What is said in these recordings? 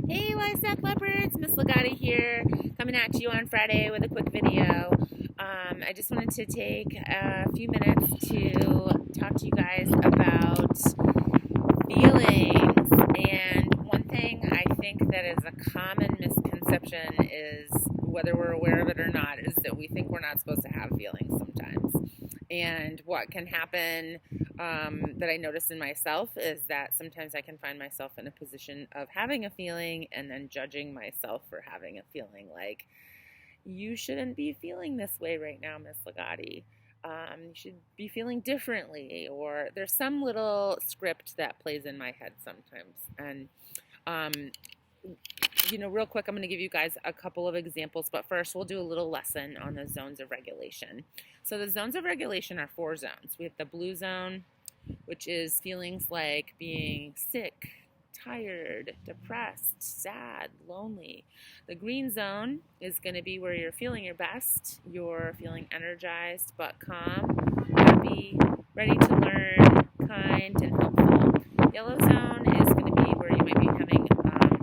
Hey, livestock lovers, Miss Legati here, coming at you on Friday with a quick video. I just wanted to take a few minutes to talk to you guys about feelings. And one thing I think that is a common misconception is, whether we're aware of it or not, is that we think we're not supposed to have feelings sometimes. And what can happen that I notice in myself is that sometimes I can find myself in a position of having a feeling and then judging myself for having a feeling, like, you shouldn't be feeling this way right now, Miss Legati. You should be feeling differently, or there's some little script that plays in my head sometimes. And um, real quick, I'm going to give you guys a couple of examples, but first we'll do a little lesson on the zones of regulation. So the zones of regulation are 4 zones. We have the blue zone, which is feelings like being sick, tired, depressed, sad, lonely. The green zone is going to be where you're feeling your best. You're feeling energized but calm, happy, ready to learn, kind, and helpful. Yellow zone is going to be where you might be having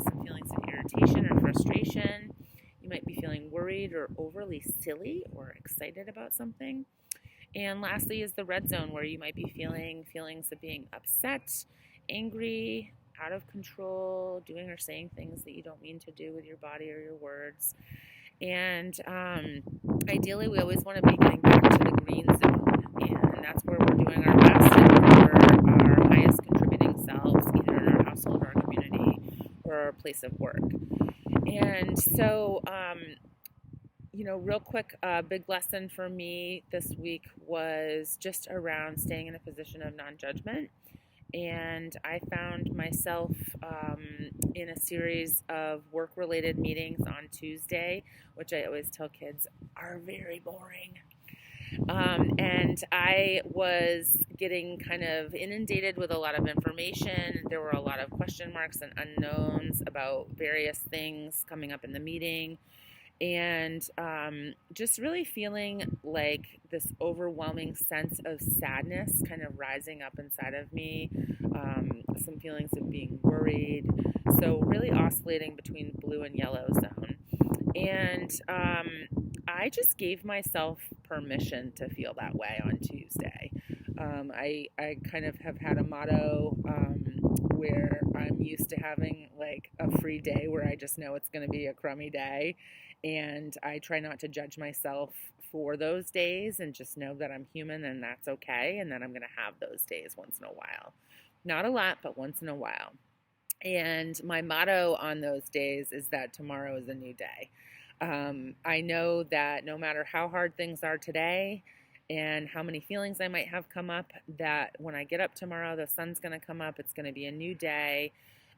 some feelings of irritation or frustration. You might be feeling worried or overly silly or excited about something. And lastly is the red zone, where you might be feeling feelings of being upset, angry, out of control, doing or saying things that you don't mean to do with your body or your words. And ideally, we always want to be getting back to the green zone, and that's where we're doing our best and we're our highest contributing selves, either in our household or our community or our place of work. And so, real quick, big lesson for me this week was just around staying in a position of non-judgment. And I found myself in a series of work-related meetings on Tuesday, which I always tell kids are very boring. And I was getting kind of inundated with a lot of information. There were a lot of question marks and unknowns about various things coming up in the meeting. And just really feeling like this overwhelming sense of sadness kind of rising up inside of me, some feelings of being worried, so really oscillating between blue and yellow zone. And I just gave myself permission to feel that way on Tuesday. I kind of have had a motto where I'm used to having like a free day where I just know it's going to be a crummy day. And I try not to judge myself for those days and just know that I'm human and that's okay, and that I'm going to have those days once in a while. Not a lot, but once in a while. And my motto on those days is that tomorrow is a new day. I know that no matter how hard things are today and how many feelings I might have come up, that when I get up tomorrow, the sun's going to come up, it's going to be a new day.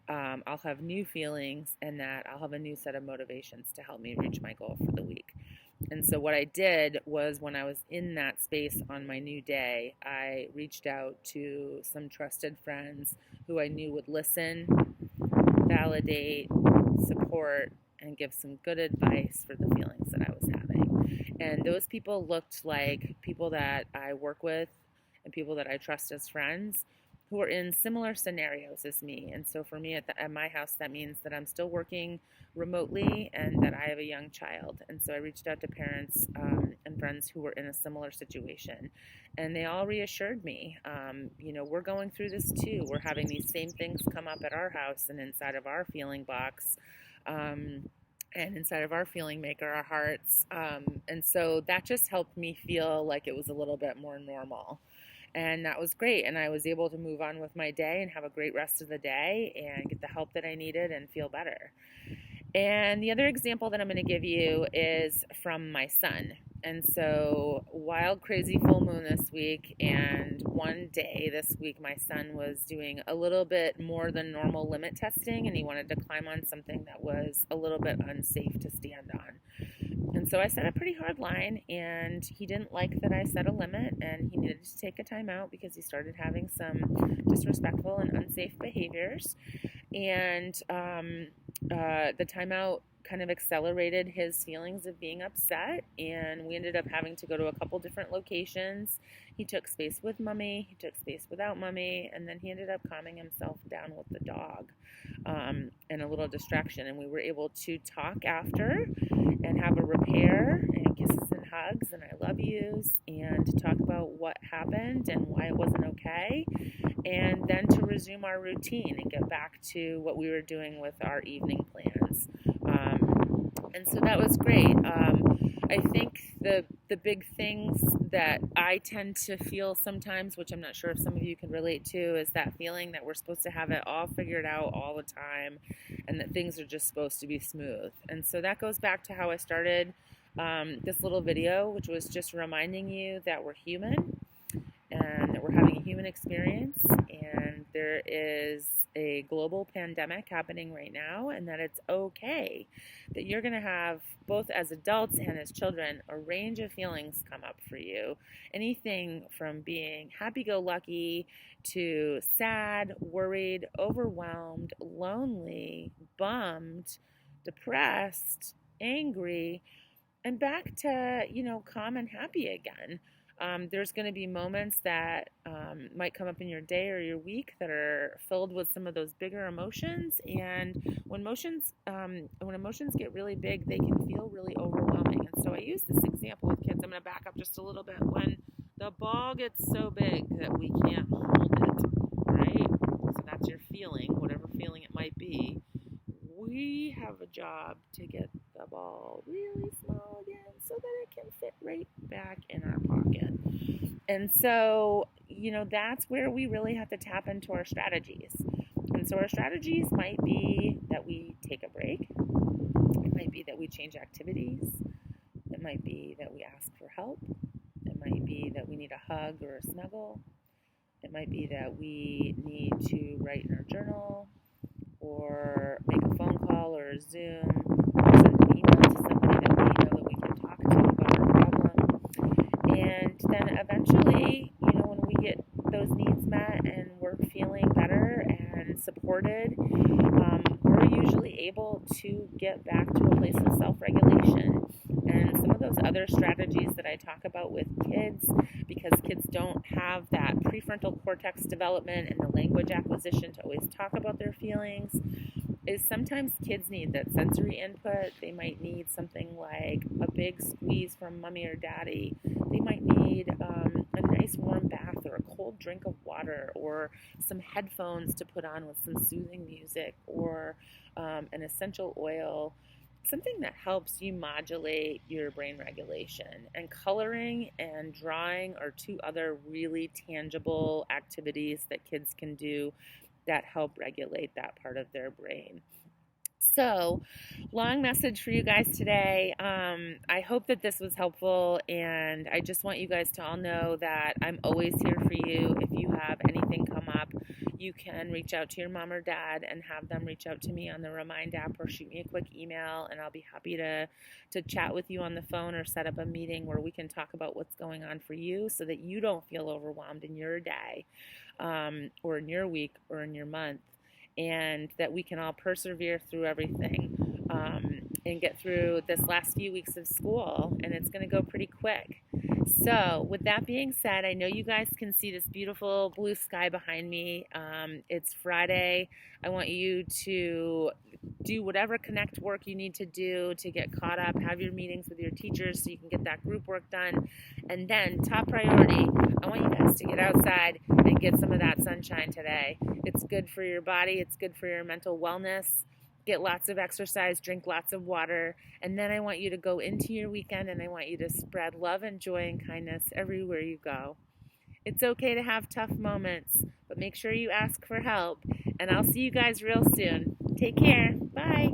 I'll have new feelings, and that I'll have a new set of motivations to help me reach my goal for the week. And so what I did was, when I was in that space on my new day, I reached out to some trusted friends who I knew would listen, validate, support, and give some good advice for the feelings that I was having. And those people looked like people that I work with and people that I trust as friends, who are in similar scenarios as me. And so for me at my house, that means that I'm still working remotely and that I have a young child. And so I reached out to parents and friends who were in a similar situation. And they all reassured me, we're going through this too. We're having these same things come up at our house and inside of our feeling box. And inside of our feeling maker, our hearts. And so that just helped me feel like it was a little bit more normal. And that was great. And I was able to move on with my day and have a great rest of the day and get the help that I needed and feel better. And the other example that I'm going to give you is from my son. And so, wild, crazy full moon this week, and one day this week, my son was doing a little bit more than normal limit testing, and he wanted to climb on something that was a little bit unsafe to stand on. And so I set a pretty hard line, and he didn't like that I set a limit, and he needed to take a time out because he started having some disrespectful and unsafe behaviors. And the timeout kind of accelerated his feelings of being upset, and we ended up having to go to a couple different locations. He took space with mommy, he took space without mommy, and then he ended up calming himself down with the dog, and a little distraction. And we were able to talk after and have a repair and kisses and hugs and I love yous, and talk about what happened and why it wasn't okay, and then to resume our routine and get back to what we were doing with our evening plans. And so that was great. I think the big things that I tend to feel sometimes, which I'm not sure if some of you can relate to, is that feeling that we're supposed to have it all figured out all the time and that things are just supposed to be smooth. And so that goes back to how I started this little video, which was just reminding you that we're human and that we're having a human experience, and there is a global pandemic happening right now, and that it's okay that you're going to have, both as adults and as children, a range of feelings come up for you. Anything from being happy-go-lucky to sad, worried, overwhelmed, lonely, bummed, depressed, angry, and back to, calm and happy again. There's going to be moments that might come up in your day or your week that are filled with some of those bigger emotions. And when emotions get really big, they can feel really overwhelming. And so I use this example with kids. I'm going to back up just a little bit. When the ball gets so big that we can't hold it, right? So that's your feeling, whatever feeling it might be. We have a job to get the ball really small again so that it can fit right back in our pocket. And so, that's where we really have to tap into our strategies. And so our strategies might be that we take a break. It might be that we change activities. It might be that we ask for help. It might be that we need a hug or a snuggle. It might be that we need to write in our journal, or make a phone call or a Zoom, or send an email to somebody that we know that we can talk to about our problem. And then eventually, when we get those needs met and we're feeling better and supported, we're usually able to get back to a place of self-regulation. And some of those other strategies that I talk about with kids, because kids don't have that prefrontal cortex development and the language acquisition to always talk about their feelings, is sometimes kids need that sensory input. They might need something like a big squeeze from mommy or daddy. They might need a nice warm bath or a cold drink of water, or some headphones to put on with some soothing music, or an essential oil, something that helps you modulate your brain regulation. And coloring and drawing are two other really tangible activities that kids can do that help regulate that part of their brain. So, long message for you guys today. I hope that this was helpful, and I just want you guys to all know that I'm always here for you. If you have anything come up, you can reach out to your mom or dad and have them reach out to me on the Remind app, or shoot me a quick email, and I'll be happy to chat with you on the phone or set up a meeting where we can talk about what's going on for you so that you don't feel overwhelmed in your day, or in your week, or in your month, and that we can all persevere through everything, and get through this last few weeks of school, and it's going to go pretty quick. So with that being said, I know you guys can see this beautiful blue sky behind me. It's Friday. I want you to do whatever connect work you need to do to get caught up, have your meetings with your teachers so you can get that group work done. And then, top priority, I want you guys to get outside and get some of that sunshine today. It's good for your body. It's good for your mental wellness. Get lots of exercise, drink lots of water, and then I want you to go into your weekend, and I want you to spread love and joy and kindness everywhere you go. It's okay to have tough moments, but make sure you ask for help, and I'll see you guys real soon. Take care. Bye.